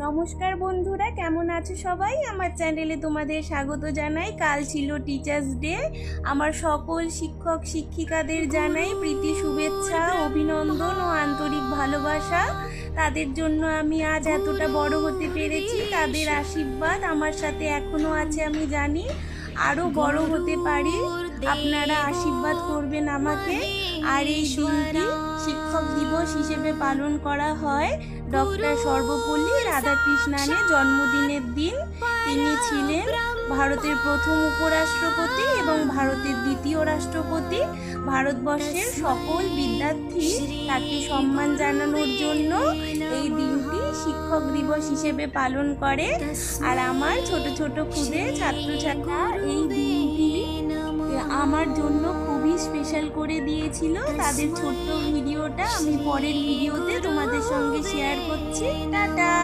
নমস্কার বন্ধুরা, কেমন আছো সবাই? আমার চ্যানেলে তোমাদের স্বাগত জানাই। কাল ছিল টিচার্স ডে। আমার সকল শিক্ষক শিক্ষিকাদের জানাই প্রীতি, শুভেচ্ছা, অভিনন্দন ও আন্তরিক ভালোবাসা। তাদের জন্য আমি আজ এতটা বড় হতে পেরেছি। তাদের আশীর্বাদ আমার সাথে এখনো আছে, আমি জানি আরও বড় হতে পারি। আপনারা আশীর্বাদ করবেন আমাকে। আর এই দিনটি শিক্ষক দিবস হিসেবে পালন করা হয় ডক্টর সর্বপল্লী রাধাকৃষ্ণনের জন্মদিনের দিন। তিনি ছিলেন ভারতের প্রথম উপরাষ্ট্রপতি এবং ভারতের দ্বিতীয় রাষ্ট্রপতি। ভারতবর্ষের সকল বিদ্যার্থী তাকে সম্মান জানানোর জন্য এই দিনটি শিক্ষক দিবস হিসেবে পালন করে। আর আমার ছোট ছোট ক্ষুদে ছাত্রছাত্রীরা এই দিনটি আমার জন্য খুবই স্পেশাল করে দিয়েছিল। তাদের ছোট্ট ভিডিওটা আমি পরের ভিডিওতে তোমাদের সঙ্গে শেয়ার করছি। টাটা।